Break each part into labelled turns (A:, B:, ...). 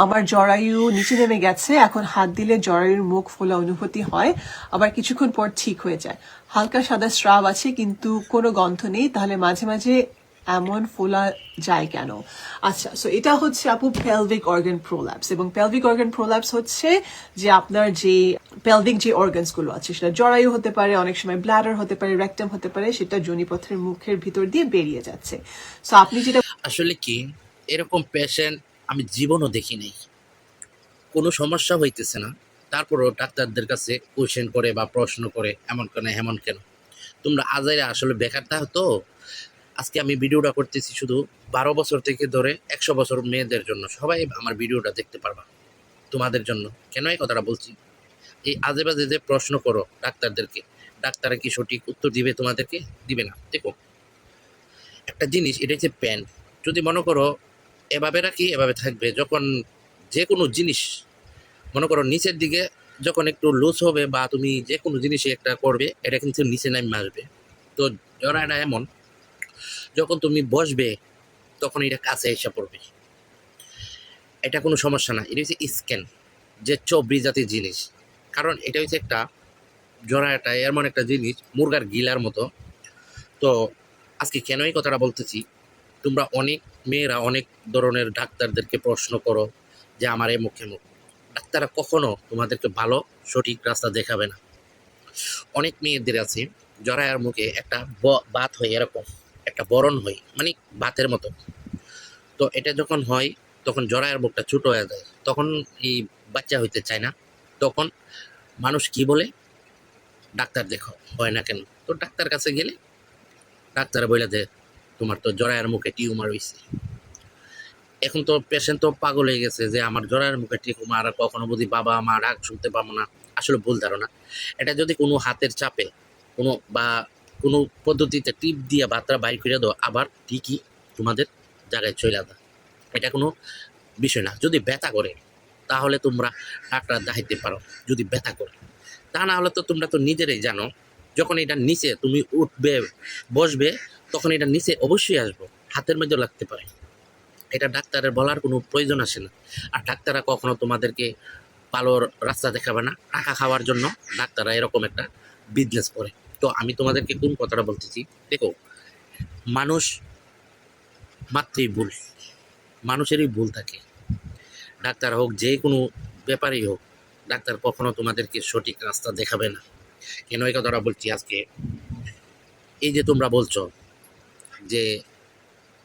A: আমার জরায়ু নিচে নেমে গেছে, এখন হাত দিলে জরায়ুর মুখ ফোলা অনুভূতি হয়, আবার কিছুক্ষণ পর ঠিক হয়ে যায়। হালকা সাদা স্রাব আছে কিন্তু কোনো গন্ধ নেই, তাহলে মাঝে মাঝে এমন ফোলা যায় কেন? আচ্ছা, সো এটা হচ্ছে আপু পেলভিক অর্গান প্রোল্যাপস, এবং পেলভিক অর্গান প্রোল্যাপস হচ্ছে যে আপনার যে পেলভিক যে অর্গানস গুলো আছে, সেটা জরায়ু হতে পারে, অনেক সময় ব্লাডার হতে পারে, রেকটাম হতে পারে, সেটা যোনিপথের মুখের ভিতর দিয়ে বেরিয়ে যাচ্ছে। সো আপনি যেটা
B: আসলে কি এরকম পেশেন্ট আমি জীবনও দেখি নাই, কোনো সমস্যা হইতেছে না, তারপরও ডাক্তারদের কাছে কোয়েশ্চেন করে বা প্রশ্ন করে এমন কেন এমন কেন। তোমরা আজাইরা আসলে বেকারটা হতো। আজকে আমি ভিডিওটা করতেছি শুধু 12 বছর থেকে ধরে 100 বছর মেয়েদের জন্য, সবাই আমার ভিডিওটা দেখতে পারবা তোমাদের জন্য। কেন এই কথাটা বলছি, এই আজে বাজে যে প্রশ্ন করো ডাক্তারদেরকে, ডাক্তাররা কি সঠিক উত্তর দিবে তোমাদেরকে? দিবে না। দেখো একটা জিনিস, এটা হচ্ছে প্যান্ট। যদি মনে করো এভাবে রাখি এভাবে থাকবে, যখন যে কোনো জিনিস মনে করো নিচের দিকে যখন একটু লুজ হবে বা তুমি যে কোনো জিনিসই একটা করবে, এটা কিন্তু নিচে নামে আসবে। তো জরাটা এমন, যখন তুমি বসবে তখন এটা কাছে এসে পড়বে। এটা কোনো সমস্যা না, এটা হচ্ছে স্ক্যান, যে চবরি জাতীয় জিনিস। কারণ এটা হচ্ছে একটা জরাটা এমন একটা জিনিস মুরগার গিলার মতো। তো আজকে কেন এই কথাটা বলতেছি, তোমরা অনেক মেয়েরা অনেক ধরনের ডাক্তারদেরকে প্রশ্ন করো যে আমার এই মুখে মুখ, ডাক্তাররা কখনো তোমাদেরকে ভালো সঠিক রাস্তা দেখাবে না। অনেক মেয়েদের আছে জরায়ার মুখে একটা বাত হয়, এরকম একটা বরণ হয়, মানে বাতের মতো। তো এটা যখন হয় তখন জরায়ার মুখটা ছোট হয়ে যায়, তখন এই বাচ্চা হইতে চায় না। তখন মানুষ কি বলে, ডাক্তার দেখো, হয় না কেন। তো ডাক্তার কাছে গেলে ডাক্তার বলে যে তোমার তো জরায়ার মুখে টিউমার হয়েছে। এখন তো পেশেন্ট তো পাগল হয়ে গেছে যে আমার জরায়ের মুখে টিউমার, আর কখনো বুঝি বাবা মা রাগ শুনতে পাবো না। আসলে ভুল ধারণা। এটা যদি কোনো হাতের চাপে কোনো বা কোনো পদ্ধতিতে টিপ দিয়ে বাতরা বাইর করে দাও, আবার ঠিকই তোমাদের জায়গায় চলে দাও, এটা কোনো বিষয় না। যদি ব্যথা করে তাহলে তোমরা ডাক্তার দেখাইতে পারো, যদি ব্যথা করে। তা না হলে তো তোমরা তো নিজেরাই জানো, যখন এটা নিচে তুমি উঠবে বসবে তখন এটা নিচে অবশ্যই আসবো, হাতের মধ্যে লাগতে পারে। এটা ডাক্তারের বলার কোনো প্রয়োজন আসে না। আর ডাক্তাররা কখনো তোমাদেরকে ভালোর রাস্তা দেখাবে না, টাকা খাওয়ার জন্য ডাক্তাররা এরকম একটা বিজনেস করে। তো আমি তোমাদেরকে কোন কথাটা বলতেছি, দেখো মানুষ মাত্রই ভুল, মানুষেরই ভুল থাকে। ডাক্তার হোক যে কোনো ব্যাপারেই হোক, ডাক্তার কখনো তোমাদেরকে সঠিক রাস্তা দেখাবে না। কেন এই কথাটা বলছি আজকে, এই যে তোমরা বলছো যে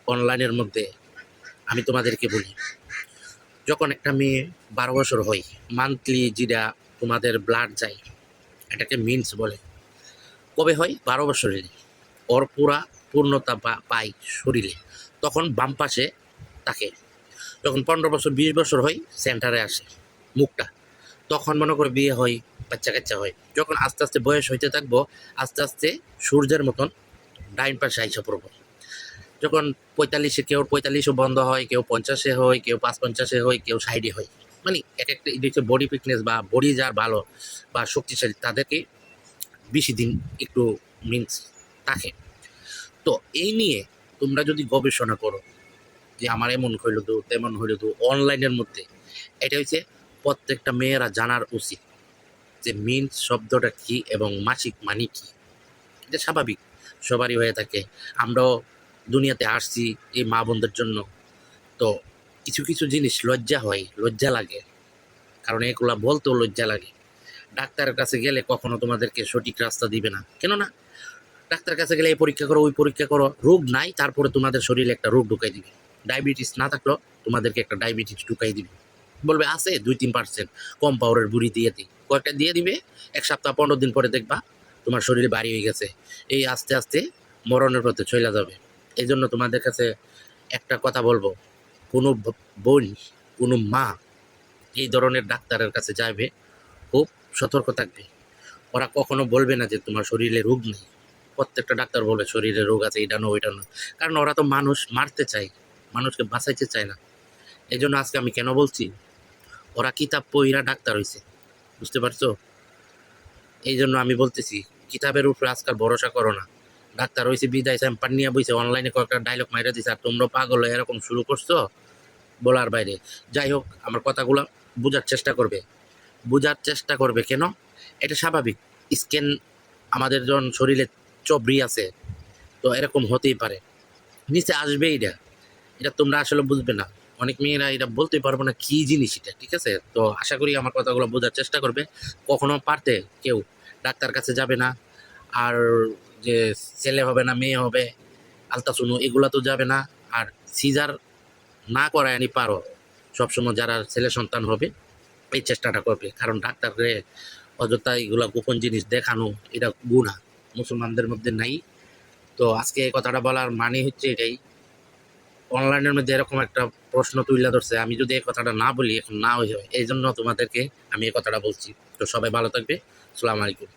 B: অনলাইনের মধ্যে, আমি তোমাদেরকে বলি, যখন একটা মেয়ে 12 বছর হয়, মান্থলি যেটা তোমাদের ব্লাড যায়, এটাকে মিন্স বলে। কবে হয়? 12 বছরে ওর পুরা পূর্ণতা পায় শরীরে, তখন বাম পাশে থাকে। যখন 15 বছর 20 বছর হয়, সেন্টারে আসে মুখটা, তখন মনে করে বিয়ে হয়, বাচ্চা কাচ্চা হয়। যখন আস্তে আস্তে বয়স হইতে থাকবো, আস্তে আস্তে সূর্যের মতন ডাইন পাশে আইসা পড়বো। যখন 45-এ, কেউ 45ও বন্ধ হয়, কেউ 50-এ হয়, কেউ 55-এ হয়, কেউ 60-এ হয়। মানে এক একটা এটা বডি ফিটনেস বা বডি যার ভালো বা শক্তিশালী, তাদেরকে বেশি দিন একটু মিন্স থাকে। তো এই নিয়ে তোমরা যদি গবেষণা করো যে আমার এমন হইল তো তেমন হইল তো অনলাইনের মধ্যে, এটা হচ্ছে প্রত্যেকটা মেয়েরা জানার উচিত যে মিন্স শব্দটা কি এবং মাসিক মানে কি। এটা স্বাভাবিক, সবারই হয়ে থাকে। আমরাও দুনিয়াতে আসছি এই মা বোনদের জন্য। তো কিছু কিছু জিনিস লজ্জা হয়, লজ্জা লাগে, কারণ এগুলা বলতেও লজ্জা লাগে। ডাক্তারের কাছে গেলে কখনো তোমাদেরকে সঠিক রাস্তা দিবে না, কেন না? ডাক্তারের কাছে গেলে এই পরীক্ষা করো ওই পরীক্ষা করো, রোগ নাই তারপরে তোমাদের শরীরে একটা রোগ ঢুকাই দিবে। ডায়াবেটিস না থাকলেও তোমাদেরকে একটা ডায়াবেটিস ঢুকাই দিবে, বলবে আছে 2-3% কম পাওয়ারের বুড়ি দিয়ে দিই, কয়েকটা দিয়ে দিবে। 1 সপ্তাহ 15 দিন পরে দেখবা তোমার শরীরে ভারী হয়ে গেছে, এই আস্তে আস্তে মরণের পথে চলে যাবে। এই জন্য তোমাদের কাছে একটা কথা বলবো, কোনো বোন, কোনো মা এই ধরনের ডাক্তারের কাছে যাবে, খুব সতর্ক থাকবে। ওরা কখনো বলবে না যে তোমার শরীরে রোগ নেই। প্রত্যেকটা ডাক্তার বলবে শরীরে রোগ আছে, এটা নো ওইটা নো। কারণ ওরা তো মানুষ মারতে চায়, মানুষকে বাঁচাইতে চায় না। এই জন্য আজকে আমি কেন বলছি, ওরা কিতাব পইরা ডাক্তার হয়েছে, বুঝতে পারছো? এই জন্য আমি বলতেছি কিতাবের উপরে আজকাল ভরসা করো না। ডাক্তার হয়েছে বিদায় স্যাম্পার নিয়ে বইছে, অনলাইনে কয়েকটা ডায়লগ মাইরা দিছে, আর তোমরা পাগল হয়ে এরকম শুরু করছো। বলার বাইরে। যাই হোক, আমার কথাগুলো বোঝার চেষ্টা করবে কেন, এটা স্বাভাবিক। স্কিন আমাদের যখন শরীরে চবড়ি আছে, তো এরকম হতেই পারে, নিচে আসবে এটা, এটা তোমরা আসলে বুঝবে না। অনেক মেয়েরা এটা বলতে পারবো না কি জিনিস এটা, ঠিক আছে? তো আশা করি আমার কথাগুলো বোঝার চেষ্টা করবে। কখনো পারতে কেউ ডাক্তার কাছে যাবে না, আর যে ছেলে হবে না মেয়ে হবে আলতাসুনু এগুলা তো যাবে না। আর সিজার না করায় আনি পারো, সবসময় যারা ছেলে সন্তান হবে এই চেষ্টাটা করবে, কারণ ডাক্তাররে অযথা এগুলা গোপন জিনিস দেখানো এটা গুনাহ, মুসলমানদের মধ্যে নাই। তো আজকে এই কথাটা বলার মানে হচ্ছে এটাই, অনলাইনের মধ্যে এরকম একটা প্রশ্ন তুলে ধরছে, আমি যদি এই কথাটা না বলি এখন না হয়ে যাবে, এই জন্য তোমাদেরকে আমি এই কথাটা বলছি। তো সবাই ভালো থাকবে, আসসালামু আলাইকুম।